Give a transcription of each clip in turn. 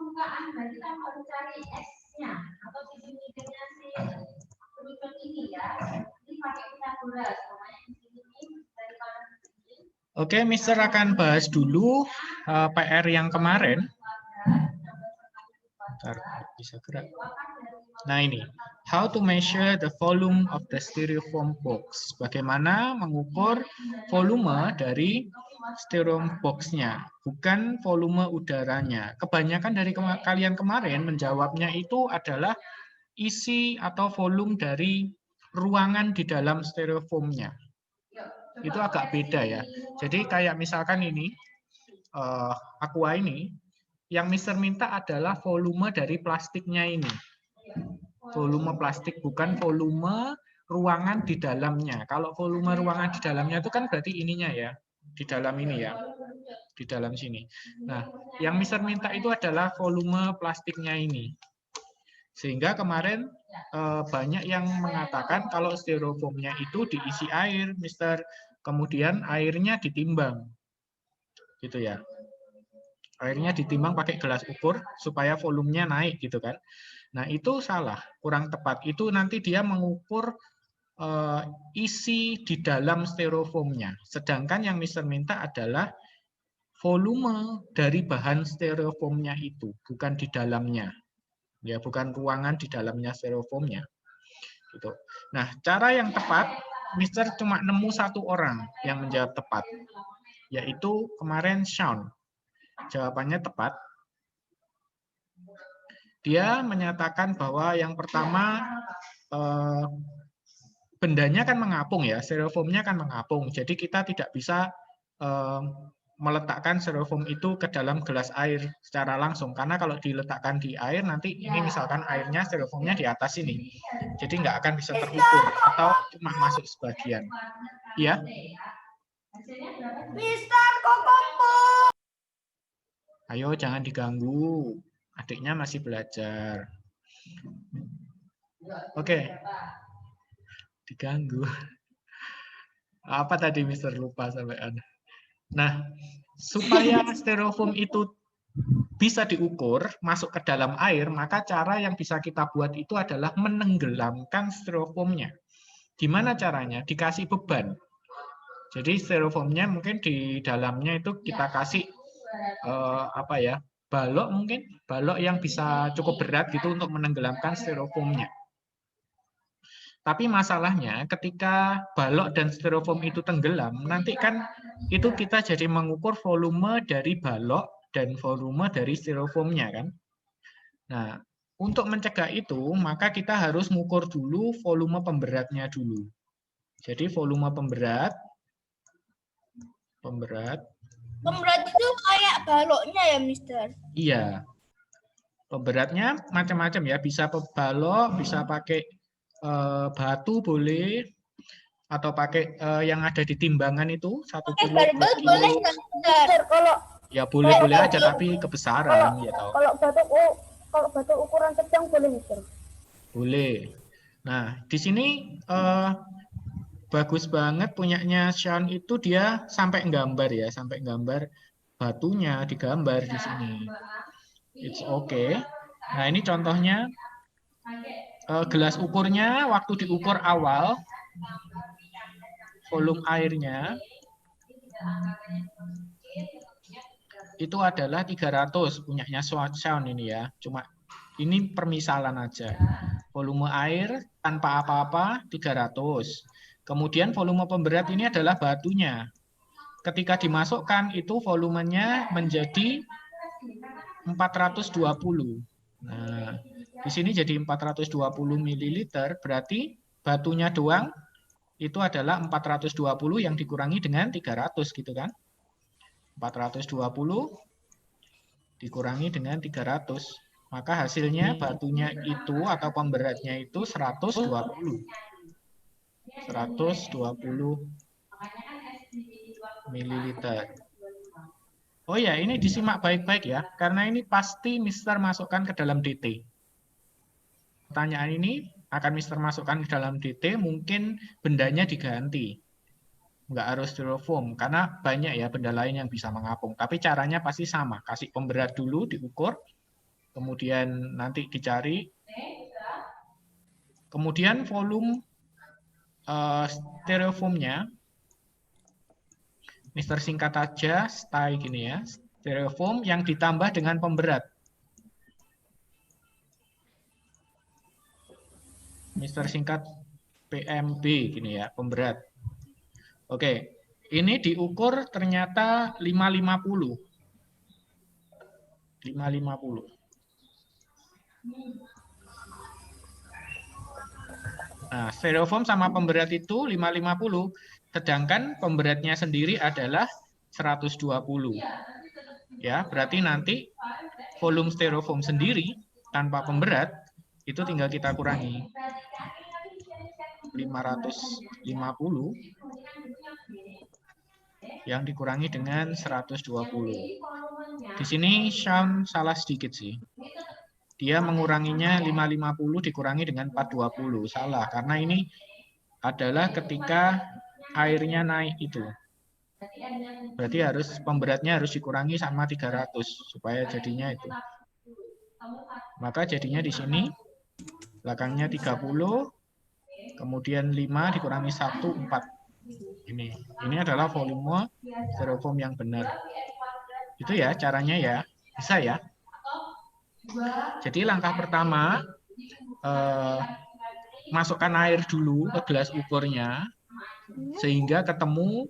permukaan berarti kita harus cari X-nya atau titik-titiknya si penyusun ini ya. Ini pakai Pitagoras, namanya di sini dari kanan sini. Oke, Mister akan bahas dulu PR yang kemarin. Bentar, bisa gerak. Nah ini, how to measure the volume of the styrofoam box. Bagaimana mengukur volume dari styrofoam box-nya, bukan volume udaranya. Kebanyakan dari kalian kemarin menjawabnya itu adalah isi atau volume dari ruangan di dalam styrofoamnya. Itu agak beda ya. Jadi kayak misalkan ini, aqua ini, yang Mister minta adalah volume dari plastiknya ini. Volume plastik, bukan volume ruangan di dalamnya. Kalau volume ruangan di dalamnya itu kan berarti ininya ya, di dalam ini ya, di dalam sini. Nah, yang Mister minta itu adalah volume plastiknya ini. Sehingga kemarin banyak yang mengatakan kalau styrofoamnya itu diisi air, Mister. Kemudian airnya ditimbang. Gitu ya. Airnya ditimbang pakai gelas ukur supaya volumenya naik gitu kan. Nah itu salah, kurang tepat. Itu nanti dia mengukur isi di dalam styrofoamnya. Sedangkan yang Mister minta adalah volume dari bahan styrofoamnya itu, bukan di dalamnya. Ya, bukan ruangan di dalamnya styrofoamnya. Gitu. Nah, cara yang tepat, Mister cuma nemu satu orang yang menjawab tepat, yaitu kemarin Sean. Jawabannya tepat. Dia menyatakan bahwa yang pertama bendanya kan mengapung ya, styrofoamnya kan mengapung. Jadi kita tidak bisa meletakkan styrofoam itu ke dalam gelas air secara langsung. Karena kalau diletakkan di air, nanti ini misalkan airnya styrofoamnya di atas ini. Jadi nggak akan bisa terukur atau cuma masuk sebagian. Iya? Mister Kokopo. Ayo jangan diganggu. Adiknya masih belajar. Oke. Diganggu. Apa tadi Mister lupa sampean? Nah, supaya styrofoam itu bisa diukur masuk ke dalam air, maka cara yang bisa kita buat itu adalah menenggelamkan styrofoamnya. Gimana caranya? Dikasih beban. Jadi styrofoamnya mungkin di dalamnya itu kita kasih balok mungkin, balok yang bisa cukup berat gitu untuk menenggelamkan styrofoamnya. Tapi masalahnya ketika balok dan styrofoam itu tenggelam, nanti kan itu kita jadi mengukur volume dari balok dan volume dari styrofoamnya kan. Nah, untuk mencegah itu, maka kita harus mengukur dulu volume pemberatnya dulu. Jadi volume pemberat itu kayak baloknya ya, Mister? Iya. Pemberatnya macam-macam ya, bisa balok, bisa pakai batu boleh, atau pakai yang ada di timbangan itu 1 kilo, 2 kilo. Boleh nggak, Mister? Kalau ya boleh-boleh aja, tapi kebesaran ya tahu. Kalau batu ukuran sedang boleh, Mister? Boleh. Nah, di sini bagus banget punyanya Sean itu, dia sampai gambar ya, sampai gambar batunya digambar di sini. It's okay. Nah, ini contohnya gelas ukurnya waktu diukur awal, volume airnya itu adalah 300 punyanya Sean ini ya. Cuma ini permisalan aja. Volume air tanpa apa-apa 300. Kemudian volume pemberat ini adalah batunya. Ketika dimasukkan itu volumenya menjadi 420. Nah, di sini jadi 420 ml, berarti batunya doang itu adalah 420 yang dikurangi dengan 300 gitu kan. 420 dikurangi dengan 300. Maka hasilnya batunya itu atau pemberatnya itu 120. 120 ml. Oh ya, ini disimak baik-baik ya, karena ini pasti Mister masukkan ke dalam DT. Pertanyaan ini akan Mister masukkan ke dalam DT, mungkin bendanya diganti. Nggak harus styrofoam, karena banyak ya benda lain yang bisa mengapung. Tapi caranya pasti sama, kasih pemberat dulu diukur, kemudian nanti dicari. Kemudian volume stereofoamnya, Mister singkat aja, STY gini ya, stereofoam yang ditambah dengan pemberat. Mister singkat PMB gini ya, pemberat. Oke, ini diukur ternyata 550. 550. Nah, stereofoam sama pemberat itu 550, sedangkan pemberatnya sendiri adalah 120. Ya, berarti nanti volume stereofoam sendiri tanpa pemberat itu tinggal kita kurangi 550 yang dikurangi dengan 120. Di sini Syam salah sedikit sih. Dia menguranginya 550 dikurangi dengan 420. Salah, karena ini adalah ketika airnya naik itu. Berarti pemberatnya harus dikurangi sama 300 supaya jadinya itu. Maka jadinya di sini belakangnya 30, kemudian 5 dikurangi 1, 4. Ini adalah volume stereofoam yang benar. Itu ya caranya ya. Bisa ya. Jadi langkah pertama, masukkan air dulu ke gelas ukurnya sehingga ketemu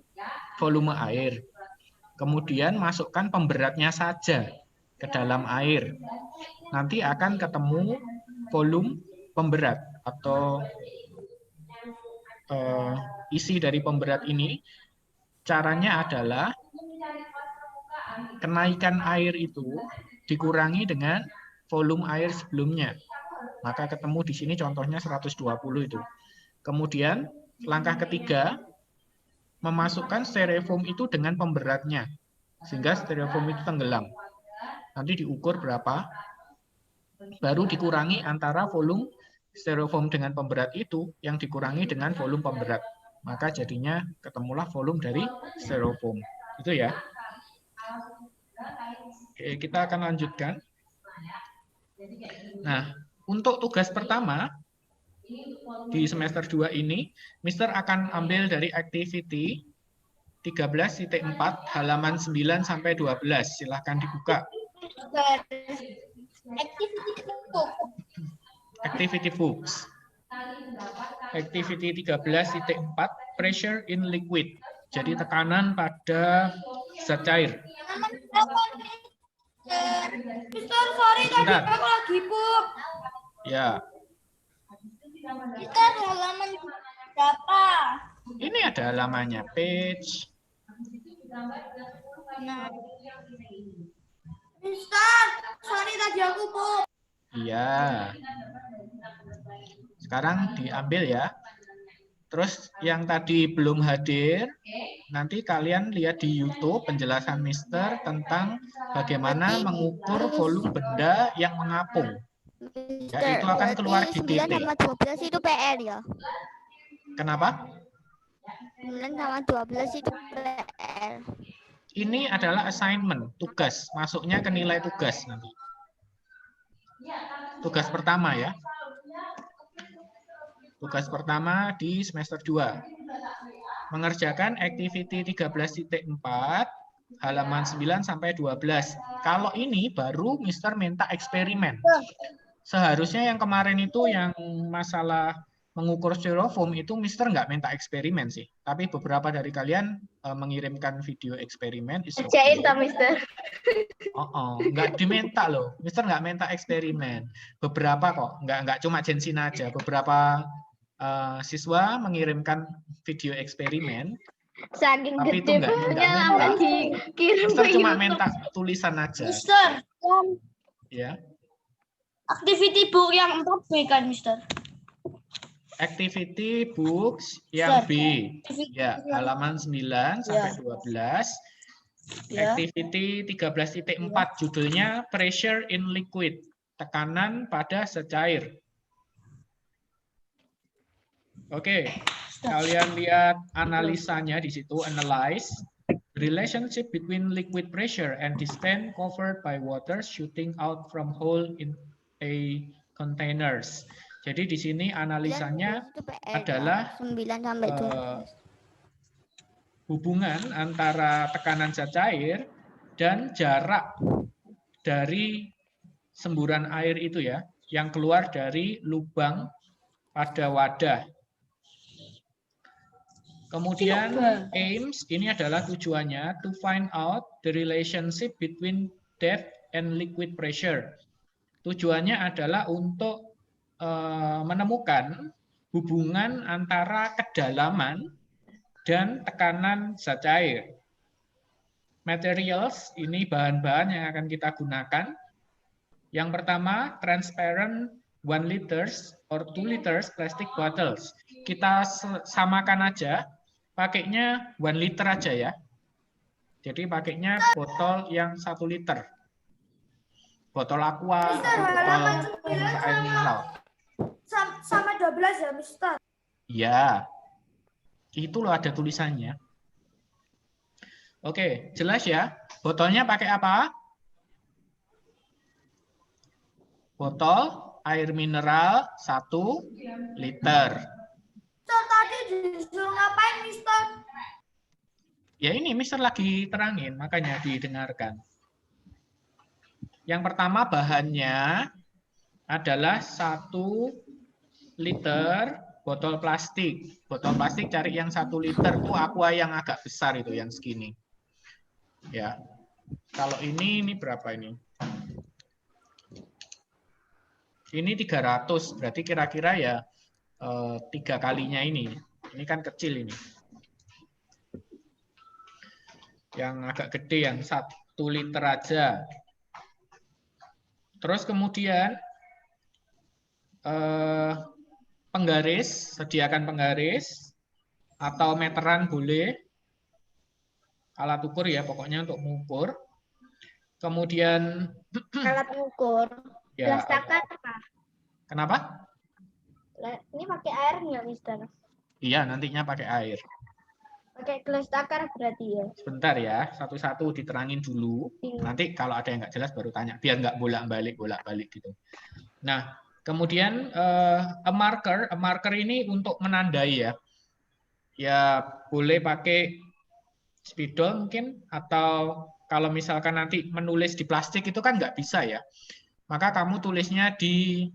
volume air. Kemudian masukkan pemberatnya saja ke dalam air. Nanti akan ketemu volume pemberat atau isi dari pemberat ini. Caranya adalah kenaikan air itu dikurangi dengan volume air sebelumnya. Maka ketemu di sini contohnya 120 itu. Kemudian langkah ketiga, memasukkan stereofoam itu dengan pemberatnya. Sehingga stereofoam itu tenggelam. Nanti diukur berapa, baru dikurangi antara volume stereofoam dengan pemberat itu yang dikurangi dengan volume pemberat. Maka jadinya ketemulah volume dari stereofoam. Itu ya. Oke, kita akan lanjutkan. Nah, untuk tugas pertama di semester 2 ini, Mister akan ambil dari activity 13.4 halaman 9 sampai 12. Silahkan dibuka. Activity books. Activity 13.4 pressure in liquid. Jadi tekanan pada zat cair. Mister, sorry tadi aku lagi pup. Ya. Mister, halaman berapa? Ini ada halamannya, page. Nah. Mister, sorry tadi aku pup. Iya. Sekarang diambil ya. Terus yang tadi belum hadir, nanti kalian lihat di YouTube penjelasan Mister tentang bagaimana mengukur volume benda yang mengapung. Ya, itu akan keluar di 9 titik. sama 12 itu PR ya? Kenapa? 9 sama 12 itu PR. Ini adalah assignment, tugas. Masuknya ke nilai tugas nanti. Tugas pertama ya. Tugas pertama di semester 2. Mengerjakan activity 13.4 halaman 9 sampai 12. Kalau ini baru Mister minta eksperimen. Seharusnya yang kemarin itu yang masalah mengukur styrofoam itu Mister nggak minta eksperimen sih. Tapi beberapa dari kalian mengirimkan video eksperimen. Kerjain toh, Mister. Nggak diminta loh. Mister nggak minta eksperimen. Beberapa kok, nggak cuma Jensina aja. Beberapa siswa mengirimkan video eksperimen. Saking tapi itu nggak minta. Mister cuma minta tulisan aja. Mister, Ya. Activity book yang 4B kan, Mister? Activity books yang B. Ya, halaman 9 sampai 12. Ya. Activity 13.4 judulnya Pressure in Liquid. Tekanan pada secair. Oke, kalian lihat analisanya di situ, analyze. relationship between liquid pressure and distance covered by water shooting out from hole in a containers. Jadi di sini analisanya adalah 9 sampai 12. Hubungan antara tekanan zat cair dan jarak dari semburan air itu ya, yang keluar dari lubang pada wadah. Kemudian aims ini adalah tujuannya to find out the relationship between depth and liquid pressure. Tujuannya adalah untuk menemukan hubungan antara kedalaman dan tekanan zat cair. Materials ini bahan-bahan yang akan kita gunakan. Yang pertama, transparent 1 liters or 2 liters plastic bottles. Kita samakan aja, pakainya 1 liter aja ya. Jadi pakainya botol yang 1 liter. Botol aqua atau botol air mineral. Sama 12 ya, Mister? Iya. Itu loh ada tulisannya. Oke, jelas ya. Botolnya pakai apa? Botol air mineral 1 liter. Mister, tadi disuruh ngapain, Mister? Ya ini Mister lagi terangin, makanya didengarkan. Yang pertama bahannya adalah 1 liter botol plastik. Botol plastik cari yang 1 liter. Itu aqua yang agak besar itu, yang segini. Ya. Kalau ini berapa ini? Ini 300, berarti kira-kira ya 3 kalinya ini. Ini kan kecil ini. Yang agak gede, yang 1 liter aja. Terus kemudian penggaris, sediakan penggaris atau meteran boleh. Alat ukur ya, pokoknya untuk mengukur. Kemudian Alat ukur. ya, Gelas takar apa? kenapa? Ini pakai air nggak, Mister? Iya, nantinya pakai air. Pakai gelas takar berarti ya? Sebentar ya, satu-satu diterangin dulu. Nanti kalau ada yang nggak jelas baru tanya, biar nggak bolak-balik gitu. Nah, kemudian a marker ini untuk menandai ya. Ya boleh pakai spidol mungkin, atau kalau misalkan nanti menulis di plastik itu kan nggak bisa ya. Maka kamu tulisnya di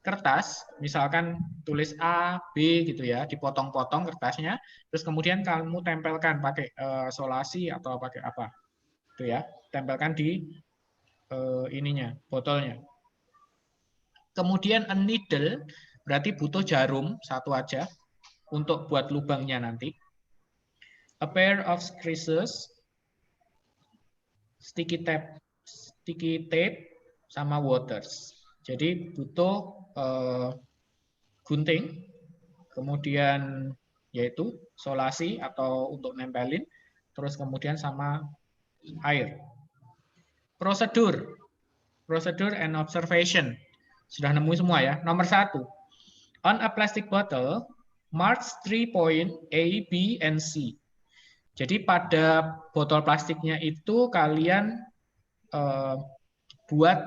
kertas, misalkan tulis A, B gitu ya, dipotong-potong kertasnya, terus kemudian kamu tempelkan pakai solasi atau pakai apa, itu ya, tempelkan di ininya, botolnya. Kemudian a needle, berarti butuh jarum satu aja untuk buat lubangnya nanti. A pair of scissors, sticky tape, sama waters. Jadi butuh gunting, kemudian yaitu solasi atau untuk nempelin, terus kemudian sama air. Prosedur and observation. Sudah nemu semua ya. Nomor 1. On a plastic bottle, marks 3 point A, B, and C. Jadi pada botol plastiknya itu kalian buat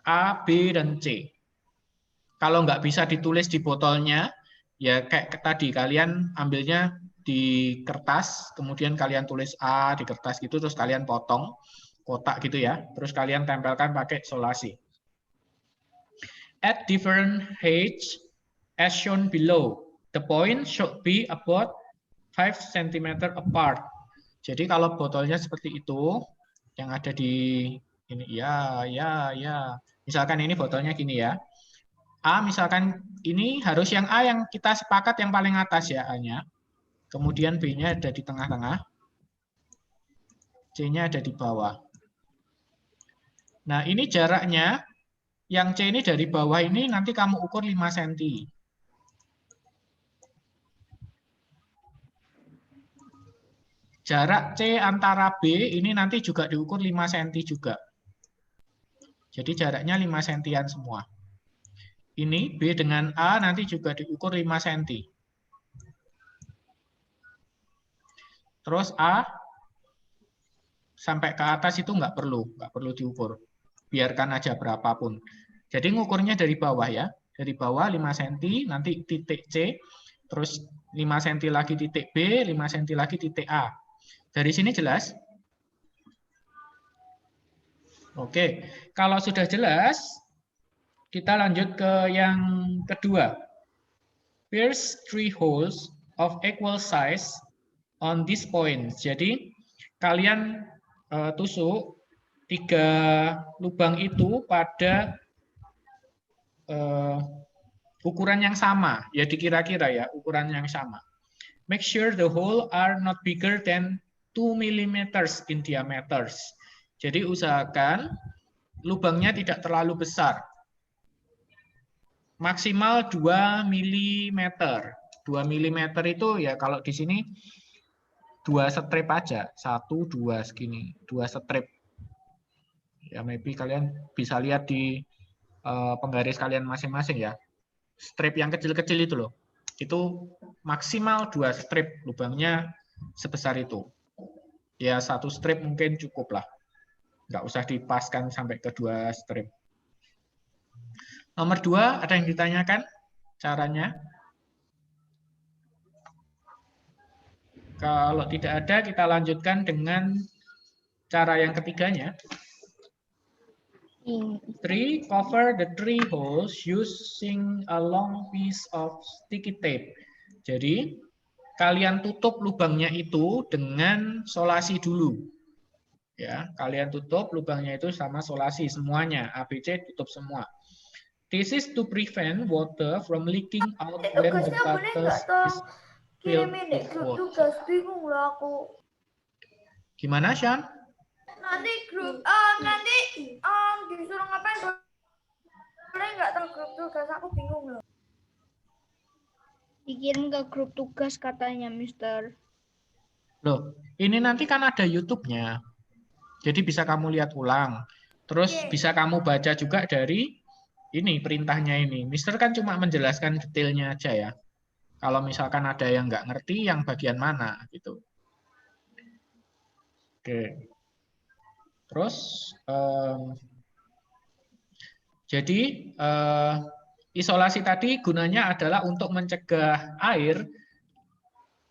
A, B, dan C. Kalau nggak bisa ditulis di botolnya, ya kayak tadi, kalian ambilnya di kertas, kemudian kalian tulis A di kertas gitu, terus kalian potong kotak gitu ya, terus kalian tempelkan pakai solasi. At different heights as shown below, the point should be about 5 cm apart. Jadi kalau botolnya seperti itu, yang ada di ini, ya. Misalkan ini botolnya gini ya. A misalkan ini harus yang A yang kita sepakat yang paling atas ya A-nya. Kemudian B-nya ada di tengah-tengah. C-nya ada di bawah. Nah, ini jaraknya. Yang C ini dari bawah ini nanti kamu ukur 5 cm. Jarak C antara B ini nanti juga diukur 5 cm juga. Jadi jaraknya 5 cm semua. Ini B dengan A nanti juga diukur 5 cm. Terus A sampai ke atas itu nggak perlu diukur. Biarkan aja berapapun. Jadi ngukurnya dari bawah ya. Dari bawah 5 cm, nanti titik C, terus 5 cm lagi titik B, 5 cm lagi titik A. Dari sini jelas? Oke, kalau sudah jelas, kita lanjut ke yang kedua. Pierce 3 holes of equal size on this point. Jadi, kalian tusuk 3 lubang itu pada ukuran yang sama, ya dikira-kira ya, ukuran yang sama. Make sure the hole are not bigger than 2 mm in diameter. Jadi usahakan lubangnya tidak terlalu besar. Maksimal 2 mm. 2 mm itu ya kalau di sini 2 strip aja. 1, 2 segini. 2 strip. Ya maybe kalian bisa lihat di penggaris kalian masing-masing ya. Strip yang kecil-kecil itu loh. Itu maksimal 2 strip. Lubangnya sebesar itu. Ya 1 strip mungkin cukup lah. Nggak usah dipaskan sampai ke 2 strip. Nomor 2, ada yang ditanyakan caranya? Kalau tidak ada, kita lanjutkan dengan cara yang ketiganya. 3. Cover the 3 holes using a long piece of sticky tape. Jadi, kalian tutup lubangnya itu dengan solasi dulu. Ya, kalian tutup lubangnya itu sama solasi semuanya. ABC tutup semua. This is to prevent water from leaking out when the bottle is filled with water. Bingung lah aku. Gimana, Sean? Nanti disuruh ngapain? Boleh nggak tahu grup tugas? Aku bingung loh. Dikirim ke grup tugas katanya, Mister. Loh, ini nanti kan ada YouTube-nya. Jadi bisa kamu lihat ulang. Terus bisa kamu baca juga dari ini perintahnya ini. Mister kan cuma menjelaskan detailnya aja ya. Kalau misalkan ada yang nggak ngerti, yang bagian mana gitu. Oke. Terus, jadi isolasi tadi gunanya adalah untuk mencegah air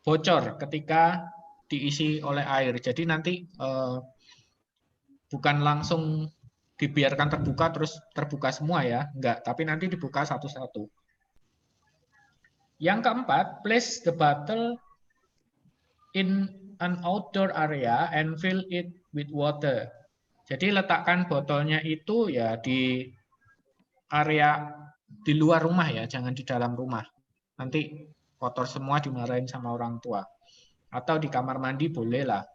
bocor ketika diisi oleh air. Jadi nanti bukan langsung dibiarkan terbuka terus terbuka semua ya, enggak. Tapi nanti dibuka satu-satu. Yang keempat, place the bottle in an outdoor area and fill it with water. Jadi letakkan botolnya itu ya di area di luar rumah ya, jangan di dalam rumah. Nanti kotor semua dimarahin sama orang tua. Atau di kamar mandi boleh lah.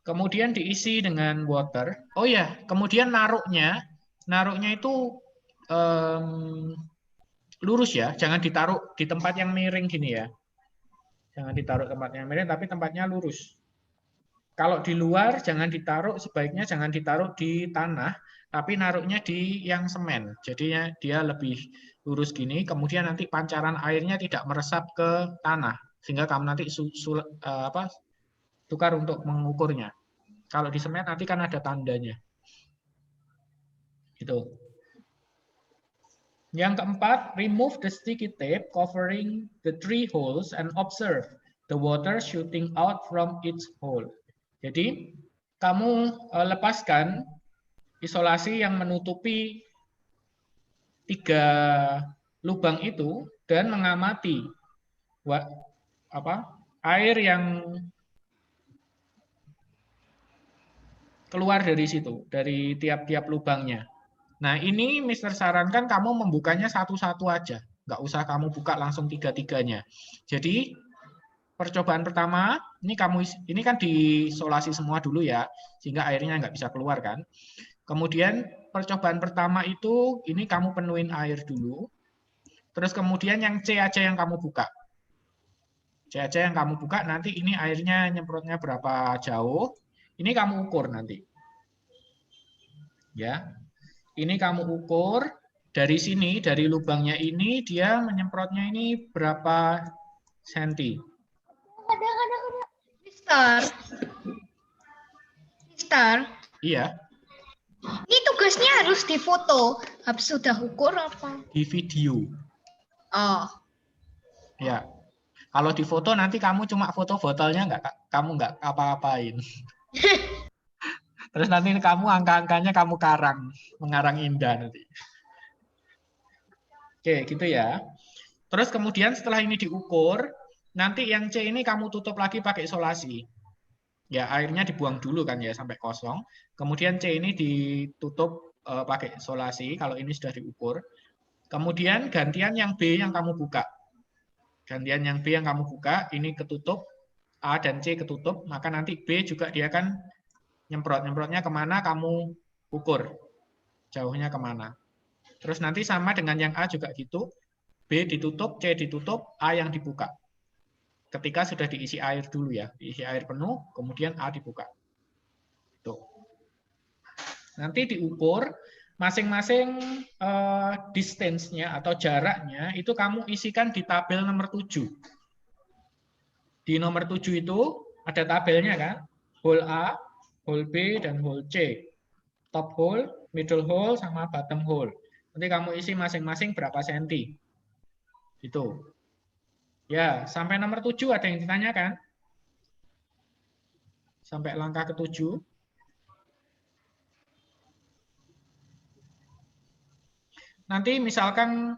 Kemudian diisi dengan water. Oh ya, kemudian naruhnya itu lurus ya, jangan ditaruh di tempat yang miring gini ya. Jangan ditaruh tempat yang miring, tapi tempatnya lurus. Kalau di luar jangan ditaruh, sebaiknya jangan ditaruh di tanah, tapi naruhnya di yang semen. Jadinya dia lebih lurus gini, kemudian nanti pancaran airnya tidak meresap ke tanah, sehingga kamu nanti tukar untuk mengukurnya. Kalau di semen nanti kan ada tandanya. Itu. Yang keempat, remove the sticky tape covering the 3 holes and observe the water shooting out from each hole. Jadi, kamu lepaskan isolasi yang menutupi 3 lubang itu dan mengamati air yang keluar dari situ, dari tiap-tiap lubangnya. Nah, ini Mister sarankan kamu membukanya satu-satu aja. Nggak usah kamu buka langsung 3-3-nya. Jadi, percobaan pertama, ini kan diisolasi semua dulu ya, sehingga airnya nggak bisa keluar kan. Kemudian, percobaan pertama itu, ini kamu penuhin air dulu. Terus kemudian yang C aja yang kamu buka. C aja yang kamu buka, nanti ini airnya nyemprotnya berapa jauh. Ini kamu ukur nanti. Ya. Ini kamu ukur dari sini, dari lubangnya ini dia menyemprotnya ini berapa senti. Mister, Iya, ini tugasnya harus difoto. Habis sudah ukur apa? di video. Oh, Ya. Kalau di foto nanti kamu cuma foto botolnya nggak, kamu nggak apa-apain. Terus nanti kamu angka-angkanya kamu mengarang indah nanti. Oke, gitu ya. Terus kemudian setelah ini diukur, nanti yang C ini kamu tutup lagi pakai isolasi. Ya, airnya dibuang dulu kan ya sampai kosong. Kemudian C ini ditutup pakai isolasi kalau ini sudah diukur. Kemudian gantian yang B yang kamu buka. Gantian yang B yang kamu buka, ini ketutup, A dan C ketutup, maka nanti B juga dia akan nyemprot. Nyemprotnya kemana kamu ukur. Jauhnya kemana. Terus nanti sama dengan yang A juga gitu, B ditutup, C ditutup, A yang dibuka. Ketika sudah diisi air dulu ya, diisi air penuh, kemudian A dibuka. Tuh. Nanti diukur, masing-masing distance-nya atau jaraknya itu kamu isikan di tabel nomor 7. Di nomor 7 itu ada tabelnya kan, hole A, hole B, dan hole C. Top hole, middle hole, sama bottom hole. Nanti kamu isi masing-masing berapa senti. Itu. Ya, sampai nomor 7 ada yang ditanyakan? Sampai langkah ke-7. Nanti misalkan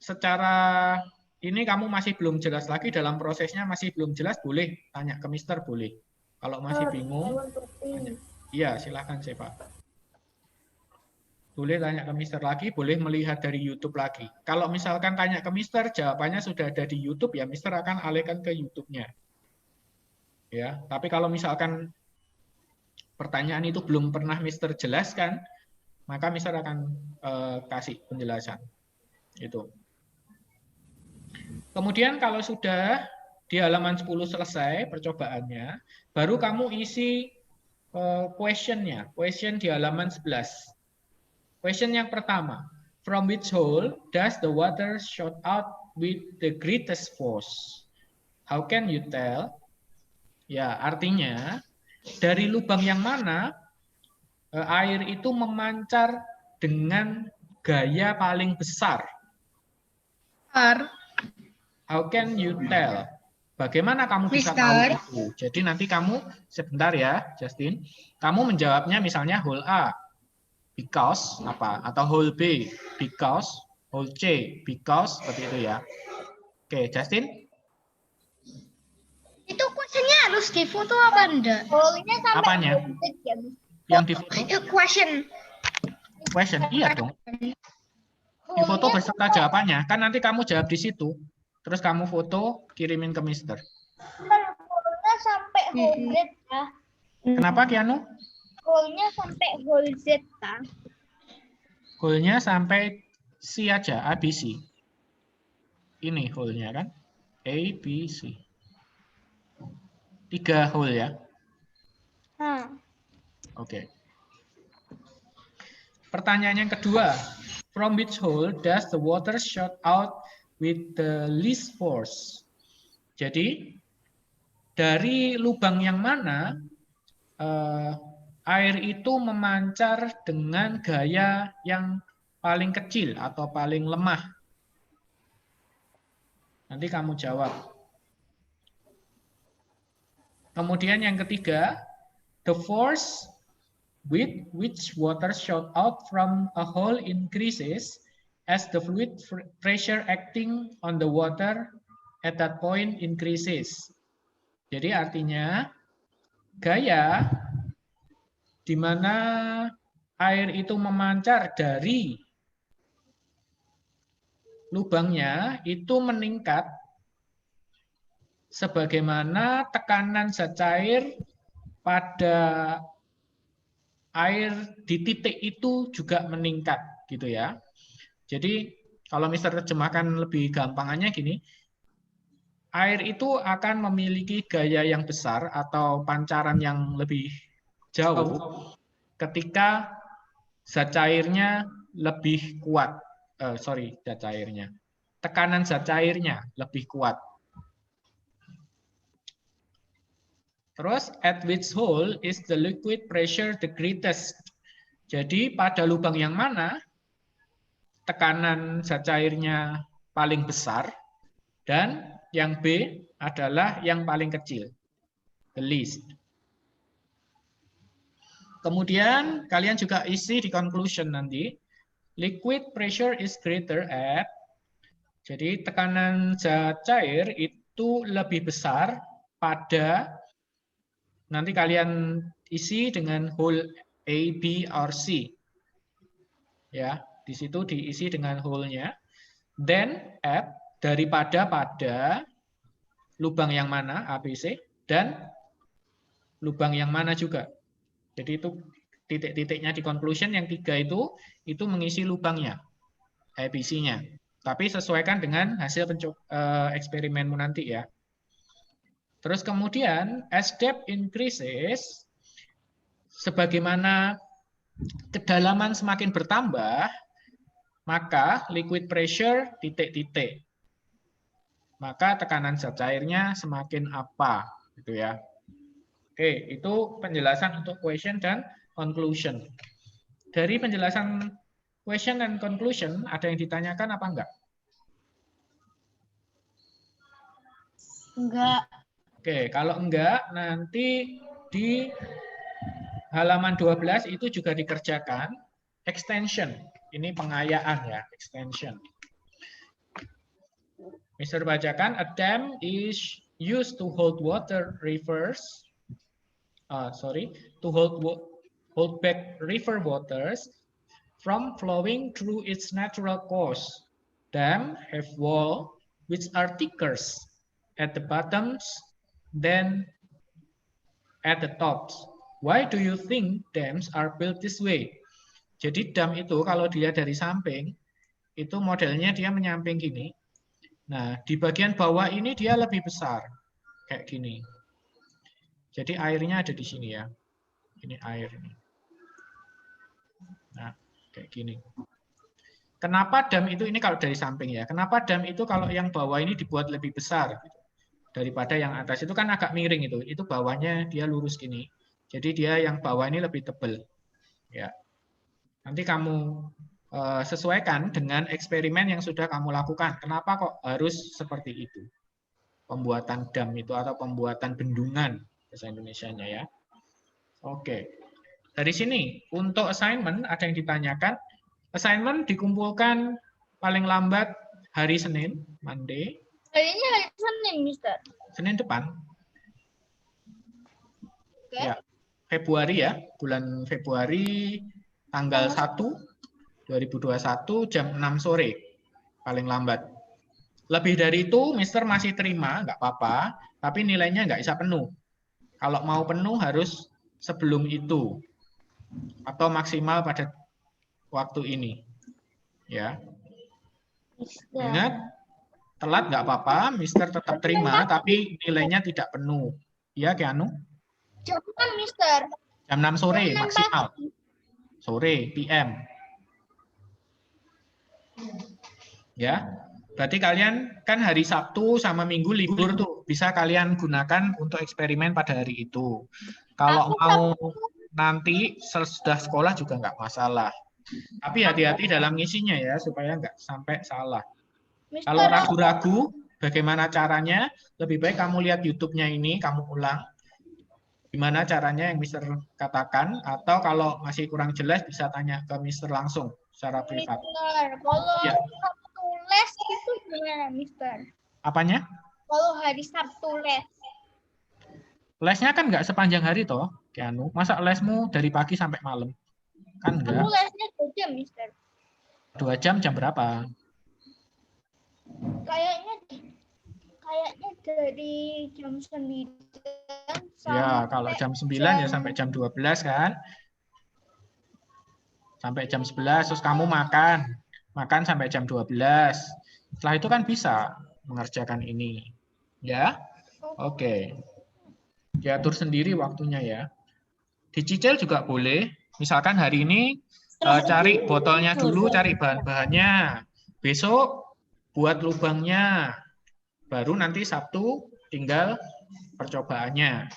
secara ini kamu masih belum jelas lagi dalam prosesnya, masih belum jelas, boleh tanya ke Mister, boleh. Kalau masih bingung, tanya. Iya, silahkan saya Pak. Boleh tanya ke Mister lagi, boleh melihat dari YouTube lagi. Kalau misalkan tanya ke Mister, jawabannya sudah ada di YouTube, ya Mister akan alihkan ke YouTube-nya. Ya, tapi kalau misalkan pertanyaan itu belum pernah Mister jelaskan, maka Mister akan kasih penjelasan. Itu. Kemudian kalau sudah di halaman 10 selesai percobaannya, baru kamu isi question-nya. Question di halaman 11. Question yang pertama, from which hole does the water shoot out with the greatest force? How can you tell? Ya, artinya dari lubang yang mana air itu memancar dengan gaya paling besar? How can you tell? Bagaimana kamu bisa tahu itu? Jadi nanti kamu, sebentar ya, Justin. Kamu menjawabnya misalnya hole A, because apa? Atau hole B, because, hole C, because, seperti itu ya. Oke, Justin? itu questionnya harus difoto apa enggak? Hole-nya sampai Apanya? detik ya, Miss. Yang difoto? Question. Question, iya dong. Difoto beserta jawabannya. Kan nanti kamu jawab di situ. Terus kamu foto, kirimin ke Mister. Hole-nya sampai hole Z ya. Kenapa, Kianu? Hole-nya sampai hole Z ya. Hole-nya sampai C aja, A, B, C. Ini hole-nya kan. A, B, C. 3 hole ya. Oke. Pertanyaan yang kedua. From which hole does the water shoot out with the least force? Jadi, dari lubang yang mana air itu memancar dengan gaya yang paling kecil atau paling lemah? Nanti kamu jawab. Kemudian yang ketiga, the force with which water shot out from a hole increases as the fluid pressure acting on the water at that point increases. Jadi artinya gaya di mana air itu memancar dari lubangnya itu meningkat sebagaimana tekanan zat cair pada air di titik itu juga meningkat gitu ya. Jadi kalau Mister terjemahkan lebih gampangannya gini, air itu akan memiliki gaya yang besar atau pancaran yang lebih jauh ketika zat cairnya lebih kuat. Zat cairnya. Tekanan zat cairnya lebih kuat. Terus, at which hole is the liquid pressure the greatest? Jadi, pada lubang yang mana tekanan zat cairnya paling besar, dan yang B adalah yang paling kecil, the least. Kemudian, kalian juga isi di conclusion nanti, liquid pressure is greater at, jadi tekanan zat cair itu lebih besar pada, nanti kalian isi dengan hole A, B, or C. Ya, di situ diisi dengan hole-nya. Then at, daripada pada lubang yang mana, A, B, C, dan lubang yang mana juga. Jadi itu titik-titiknya di conclusion yang 3 itu mengisi lubangnya, A, B, C-nya. Tapi sesuaikan dengan hasil eksperimenmu nanti ya. Terus kemudian, as depth increases, sebagaimana kedalaman semakin bertambah, maka liquid pressure titik-titik. Maka tekanan zat cairnya semakin apa, gitu ya. Oke, itu penjelasan untuk question dan conclusion. Dari penjelasan question and conclusion, ada yang ditanyakan apa enggak? Enggak. Oke, kalau enggak, nanti di halaman 12 itu juga dikerjakan extension. Ini pengayaan ya, extension. Mister bacakan, a dam is used to hold water rivers, to hold back river waters from flowing through its natural course. Dams have walls which are thicker at the bottoms than at the tops. Why do you think dams are built this way? Jadi dam itu kalau dilihat dari samping, itu modelnya dia menyamping gini. Nah, di bagian bawah ini dia lebih besar, kayak gini. Jadi airnya ada di sini ya. Ini air. Nah, kayak gini. Kenapa dam itu, ini kalau dari samping ya, kenapa dam itu kalau yang bawah ini dibuat lebih besar daripada yang atas? Itu kan agak miring itu bawahnya dia lurus gini. Jadi dia yang bawah ini lebih tebal. Ya. Nanti kamu sesuaikan dengan eksperimen yang sudah kamu lakukan. Kenapa kok harus seperti itu? Pembuatan dam itu atau pembuatan bendungan bahasa Indonesianya ya. Oke. Dari sini untuk assignment ada yang ditanyakan. Assignment dikumpulkan paling lambat hari Senin, Monday. Kayaknya hari Senin, Mister. Senin depan. Oke. Ya. Februari ya, bulan Februari tanggal 1 2021 jam 6 sore paling lambat. Lebih dari itu Mister masih terima, nggak apa-apa, tapi nilainya nggak bisa penuh. Kalau mau penuh harus sebelum itu atau maksimal pada waktu ini. Ya. Ingat, telat nggak apa-apa, Mister tetap terima, tapi nilainya tidak penuh. Ya, Keanu? Jam 6, Mister. Jam 6 sore Jam 6 maksimal. pagi. Sore, PM. Ya, berarti kalian kan hari Sabtu sama Minggu libur tuh, bisa kalian gunakan untuk eksperimen pada hari itu. Kalau mau nanti sesudah sekolah juga nggak masalah. Tapi hati-hati dalam ngisinya ya, supaya nggak sampai salah. Mister, Kalau ragu-ragu bagaimana caranya, lebih baik kamu lihat YouTube-nya ini, kamu ulang. Gimana caranya yang Mister katakan, atau kalau masih kurang jelas bisa tanya ke Mister langsung secara privat. Mister, kalau Ya. Sabtu les itu gimana, Mister? Apanya? Kalau hari Sabtu les. Lesnya kan nggak sepanjang hari toh, Keanu. Masa lesmu dari pagi sampai malam? Kan Aku enggak. lesnya 2 jam, Mister. 2 jam berapa? Kayaknya dari jam 9 Ya, kalau jam 9 ya sampai jam 12 kan? Sampai jam 11, terus kamu makan. Makan sampai jam 12. Setelah itu kan bisa mengerjakan ini. Ya? Oke. Diatur sendiri waktunya ya. Dicicil juga boleh. Misalkan hari ini cari botolnya dulu, cari bahan-bahannya. Besok buat lubangnya. Baru nanti Sabtu tinggal percobaannya.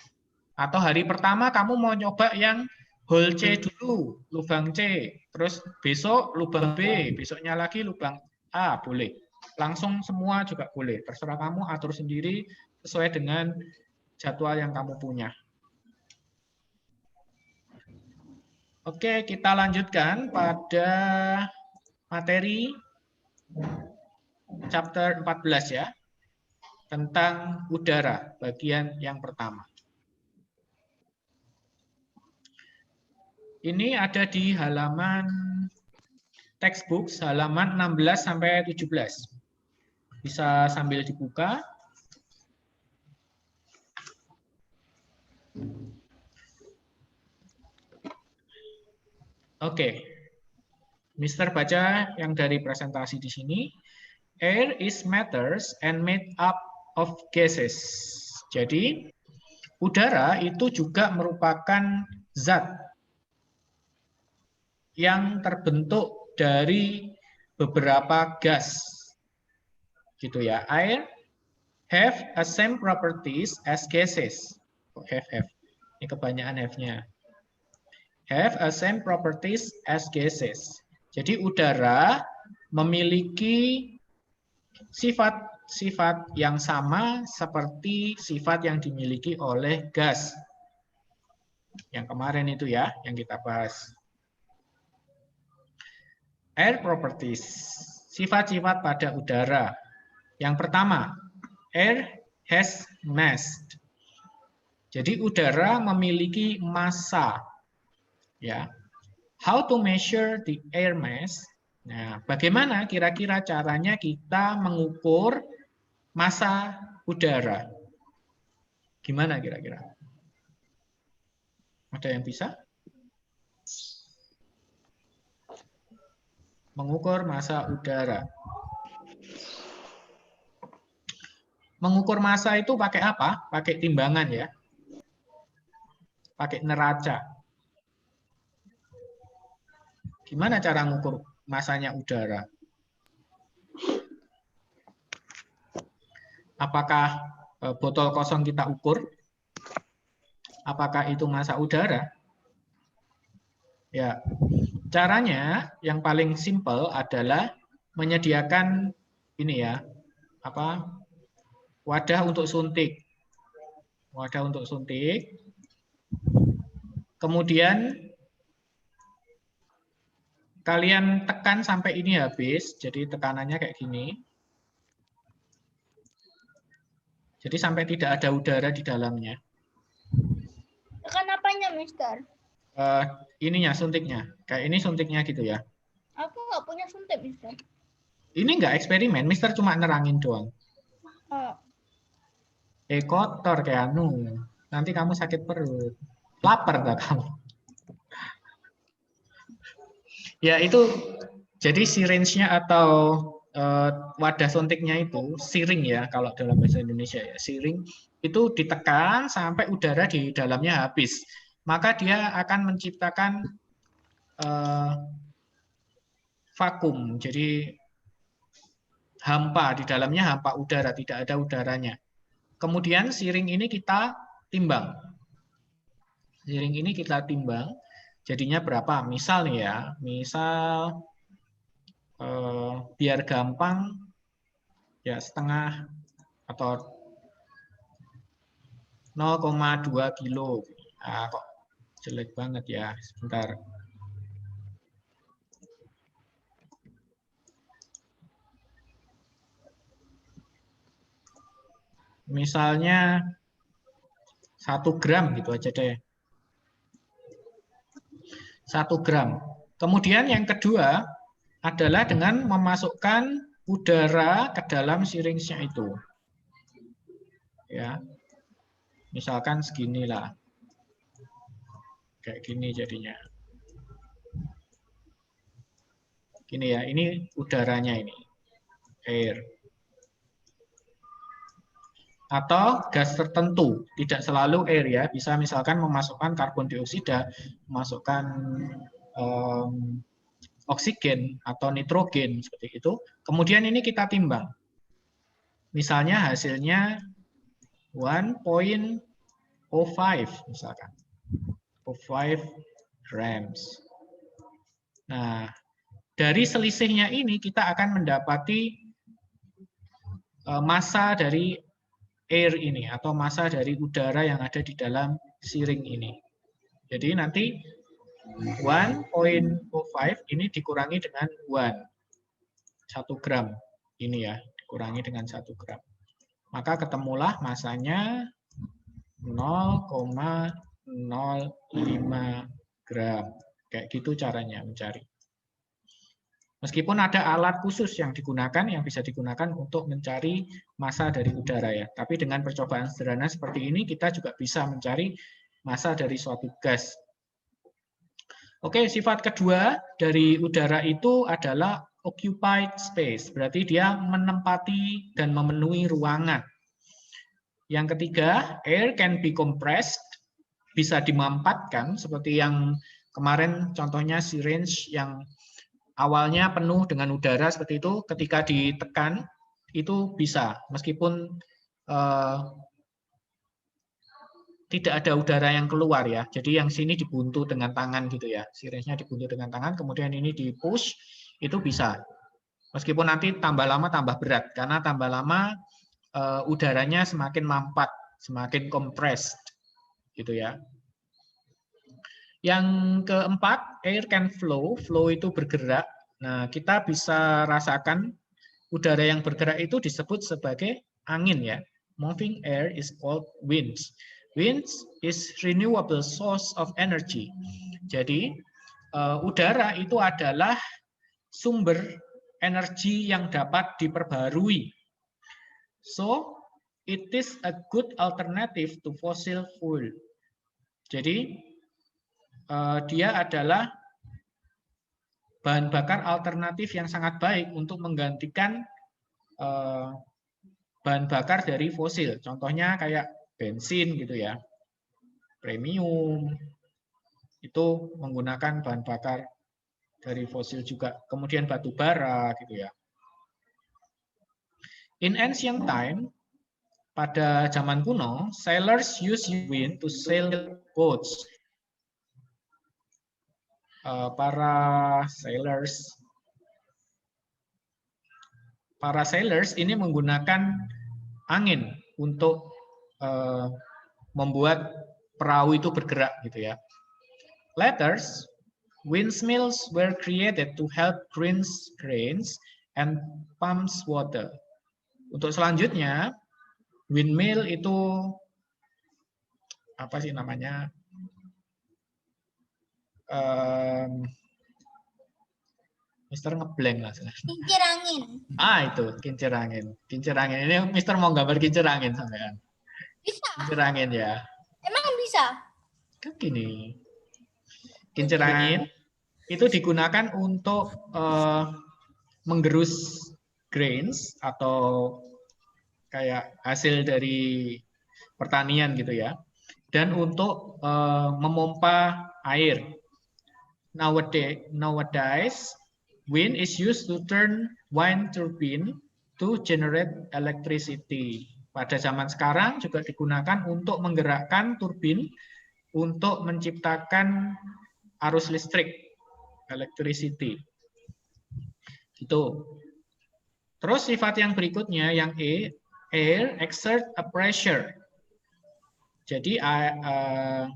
Atau hari pertama kamu mau nyoba yang hole C dulu, lubang C. Terus besok lubang B, besoknya lagi lubang A, boleh. Langsung semua juga boleh. Terserah kamu atur sendiri sesuai dengan jadwal yang kamu punya. Oke, kita lanjutkan pada materi chapter 14 ya. Tentang udara, bagian yang pertama. Ini ada di halaman textbook, halaman 16 sampai 17. Bisa sambil dibuka. Oke. Mister baca yang dari presentasi di sini. Air is matters and made up of gases. Jadi, udara itu juga merupakan zat yang terbentuk dari beberapa gas. Gitu ya. Air have a same properties as gases. Have. Ini kebanyakan have-nya. Have a same properties as gases. Jadi udara memiliki sifat-sifat yang sama seperti sifat yang dimiliki oleh gas. Yang kemarin itu ya, yang kita bahas. Air properties, sifat-sifat pada udara. Yang pertama, air has mass. Jadi udara memiliki massa. Ya. How to measure the air mass? Nah, bagaimana kira-kira caranya kita mengukur massa udara? Gimana kira-kira? Ada yang bisa? Mengukur massa udara. Mengukur massa itu pakai apa? Pakai timbangan ya. Pakai neraca. Gimana cara mengukur massanya udara? Apakah botol kosong kita ukur? Apakah itu massa udara? Ya, caranya yang paling simpel adalah menyediakan ini ya, wadah untuk suntik. Wadah untuk suntik. Kemudian kalian tekan sampai ini habis, jadi tekanannya kayak gini. Jadi sampai tidak ada udara di dalamnya. Tekan apanya, Mister? Ininya suntiknya, kayak ini suntiknya gitu ya. Aku nggak punya suntik, Mister. Ini nggak eksperimen, Mister cuma nerangin doang. Oh. Kotor kayak anu, nanti kamu sakit perut, lapar gak kamu? Ya itu, jadi syringe-nya atau wadah suntiknya itu siring ya kalau dalam bahasa Indonesia ya, siring itu ditekan sampai udara di dalamnya habis. Maka dia akan menciptakan vakum, jadi hampa, di dalamnya hampa udara, tidak ada udaranya. Kemudian siring ini kita timbang. Siring ini kita timbang, jadinya berapa? Misal nih ya, misal biar gampang, ya setengah atau 0,2 kilo. Nah, kok jelek banget ya, sebentar. Misalnya 1 gram gitu aja deh. 1 gram. Kemudian yang kedua adalah dengan memasukkan udara ke dalam syringe-nya itu. Ya. Misalkan seginilah. Kayak gini jadinya. Gini ya, ini udaranya ini. Air. Atau gas tertentu, tidak selalu air ya, bisa misalkan memasukkan karbon dioksida, memasukkan oksigen atau nitrogen seperti itu. Kemudian ini kita timbang. Misalnya hasilnya 1.2 O5 misalkan. O5 grams. Nah, dari selisihnya ini kita akan mendapati massa dari air ini atau massa dari udara yang ada di dalam siring ini. Jadi nanti 1.05 ini dikurangi dengan 1 gram. Ini ya, dikurangi dengan 1 gram. Maka ketemulah massanya 0,05 gram. Kayak gitu caranya mencari. Meskipun ada alat khusus yang digunakan, yang bisa digunakan untuk mencari massa dari udara ya. Tapi dengan percobaan sederhana seperti ini, kita juga bisa mencari massa dari suatu gas. Oke, sifat kedua dari udara itu adalah occupied space. Berarti dia menempati dan memenuhi ruangan. Yang ketiga, air can be compressed. Bisa dimampatkan, seperti yang kemarin contohnya syringe yang awalnya penuh dengan udara seperti itu, ketika ditekan itu bisa, meskipun tidak ada udara yang keluar ya. Jadi yang sini dibuntu dengan tangan gitu ya, syringe-nya dibuntu dengan tangan, kemudian ini di push, itu bisa. Meskipun nanti tambah lama tambah berat, karena tambah lama udaranya semakin mampat, semakin compressed, gitu ya. Yang keempat, air can flow. Flow itu bergerak. Nah, kita bisa rasakan udara yang bergerak itu disebut sebagai angin ya. Moving air is called winds. Winds is renewable source of energy. Jadi, udara itu adalah sumber energi yang dapat diperbarui. So, it is a good alternative to fossil fuel. Jadi, dia adalah bahan bakar alternatif yang sangat baik untuk menggantikan bahan bakar dari fosil. Contohnya kayak bensin gitu ya, premium, itu menggunakan bahan bakar dari fosil juga. Kemudian batu bara gitu ya. In ancient time, pada zaman kuno, sailors use wind to sail boats. Para sailors ini menggunakan angin untuk membuat perahu itu bergerak gitu ya. Later, windmills were created to help grains and pumps water. Untuk selanjutnya, windmill itu apa sih namanya? Mister ngeblank lah. Kincir angin. Itu kincir angin. Kincir angin ini Mister mau gambar kincir angin sampean. Bisa. Kincir angin ya. Emang bisa? Kan gini. Kincir angin itu digunakan untuk menggerus grains atau kayak hasil dari pertanian gitu ya. Dan untuk memompa air. Nowadays, wind is used to turn wind turbine to generate electricity. Pada zaman sekarang juga digunakan untuk menggerakkan turbin untuk menciptakan arus listrik, electricity. Gitu. Terus sifat yang berikutnya, yang E, air exert a pressure. Jadi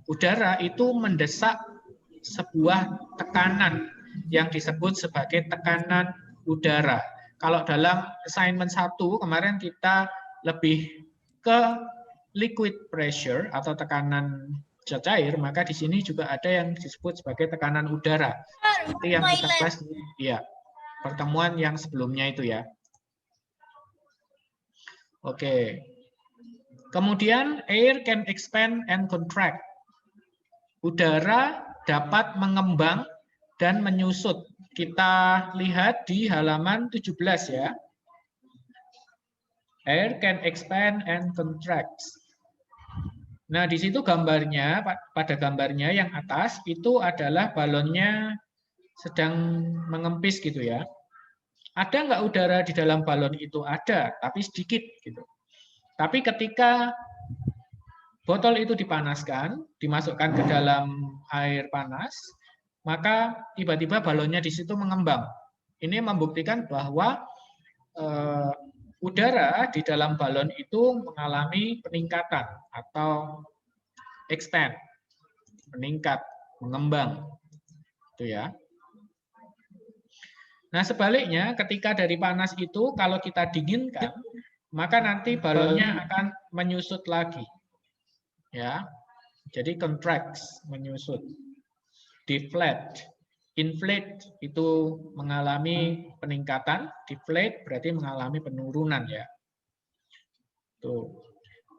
udara itu mendesak sebuah tekanan yang disebut sebagai tekanan udara. Kalau dalam assignment 1 kemarin kita lebih ke liquid pressure atau tekanan cair, maka di sini juga ada yang disebut sebagai tekanan udara. Seperti yang kita bahas ya, pertemuan yang sebelumnya itu ya. Oke. Kemudian air can expand and contract. Udara dapat mengembang dan menyusut. Kita lihat di halaman 17 ya. Air can expand and contract. Nah, di situ gambarnya, pada gambarnya yang atas itu adalah balonnya sedang mengempis gitu ya. Ada nggak udara di dalam balon itu? Ada, tapi sedikit gitu. Tapi ketika botol itu dipanaskan, dimasukkan ke dalam air panas, maka tiba-tiba balonnya di situ mengembang. Ini membuktikan bahwa udara di dalam balon itu mengalami peningkatan atau expand, meningkat, mengembang. Itu ya. Nah, sebaliknya ketika dari panas itu kalau kita dinginkan, maka nanti balonnya akan menyusut lagi. Ya. Jadi contracts, menyusut. Deflate. Inflate itu mengalami peningkatan, deflate berarti mengalami penurunan ya. Tuh.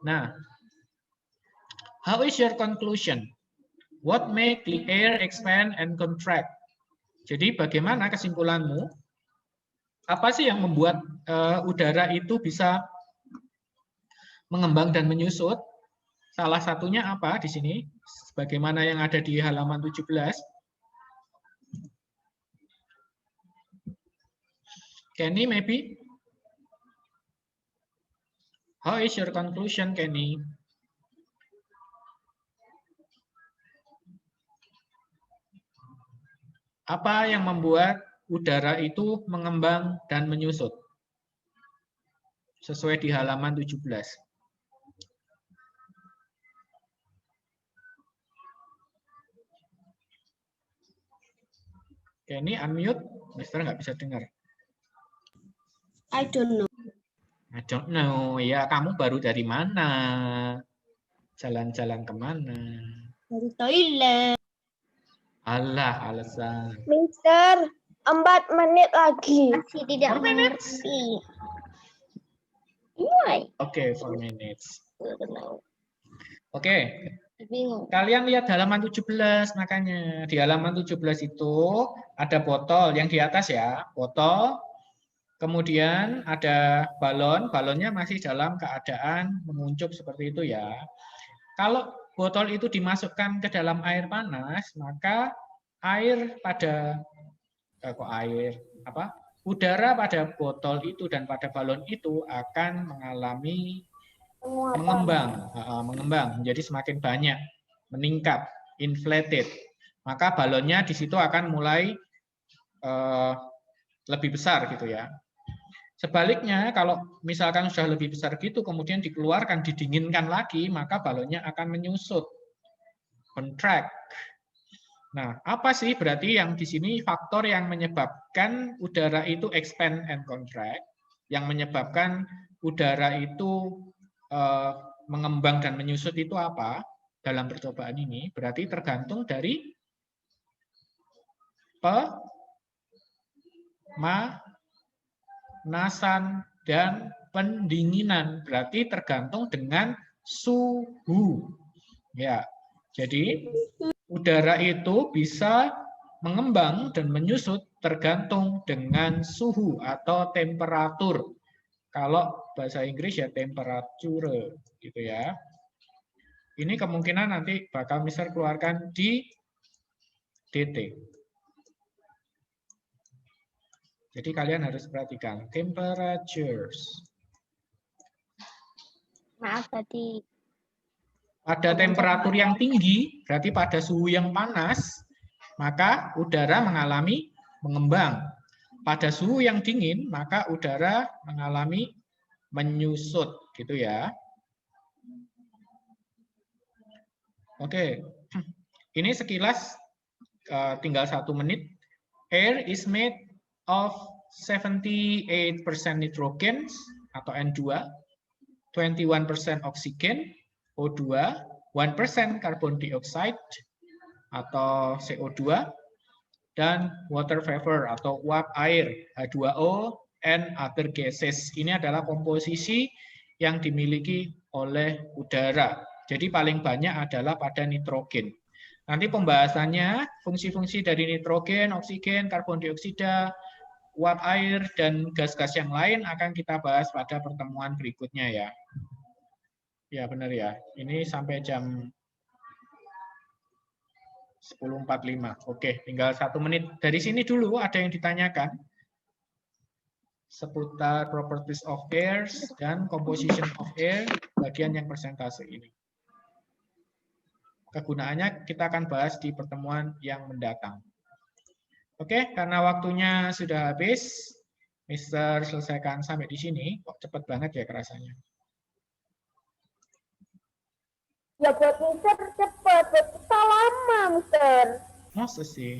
Nah, how is your conclusion? What make the air expand and contract? Jadi bagaimana kesimpulanmu? Apa sih yang membuat udara itu bisa mengembang dan menyusut? Salah satunya apa di sini? Sebagaimana yang ada di halaman 17. Kenny, maybe? How is your conclusion, Kenny? Apa yang membuat udara itu mengembang dan menyusut? Sesuai di halaman 17. Kenny, unmute. Mister nggak bisa dengar. I don't know. I don't know. Ya, kamu baru dari mana? Jalan-jalan kemana? Dari toilet. Alah, alasan. Mister, 4 menit lagi. Masih tidak 4 minutes? mengerti. Oke, 4 minutes. Oke, Bingung. kalian lihat halaman 17 makanya. Di halaman 17 itu ada botol yang di atas ya, botol. Kemudian ada balon, balonnya masih dalam keadaan menguncup seperti itu ya. Kalau botol itu dimasukkan ke dalam air panas, maka air pada udara pada botol itu dan pada balon itu akan mengalami mengembang menjadi semakin banyak, meningkat, inflated. Maka balonnya di situ akan mulai lebih besar gitu ya. Sebaliknya, kalau misalkan sudah lebih besar gitu, kemudian dikeluarkan, didinginkan lagi, maka balonnya akan menyusut, contract. Nah, apa sih berarti yang di sini faktor yang menyebabkan udara itu expand and contract, yang menyebabkan udara itu mengembang dan menyusut itu apa dalam percobaan ini? Berarti tergantung dari pemanasan dan pendinginan, berarti tergantung dengan suhu. Ya, jadi udara itu bisa mengembang dan menyusut tergantung dengan suhu atau temperatur. Kalau bahasa Inggris ya temperature, gitu ya. Ini kemungkinan nanti bakal Mister keluarkan di DT. Jadi kalian harus perhatikan temperatures. Maaf tadi. Pada temperatur yang tinggi, berarti pada suhu yang panas, maka udara mengalami mengembang. Pada suhu yang dingin, maka udara mengalami menyusut, gitu ya. Oke, ini sekilas tinggal 1 menit. Air is made of 78% nitrogen atau N2, 21% oksigen O2, 1% carbon dioxide atau CO2, dan water vapor atau uap air H2O and other gases. Ini adalah komposisi yang dimiliki oleh udara. Jadi paling banyak adalah pada nitrogen. Nanti pembahasannya fungsi-fungsi dari nitrogen, oksigen, karbon dioksida, uap air, dan gas-gas yang lain akan kita bahas pada pertemuan berikutnya ya. Ya benar ya, ini sampai jam 10.45. Oke, tinggal 1 menit. Dari sini dulu ada yang ditanyakan seputar properties of air dan composition of air, bagian yang persentase ini. kegunaannya kita akan bahas di pertemuan yang mendatang. Oke, karena waktunya sudah habis, Mister selesaikan sampai di sini. Kok cepet banget ya kerasanya. Ya buat Mister cepet, buat kita lama Mister. Masa sih?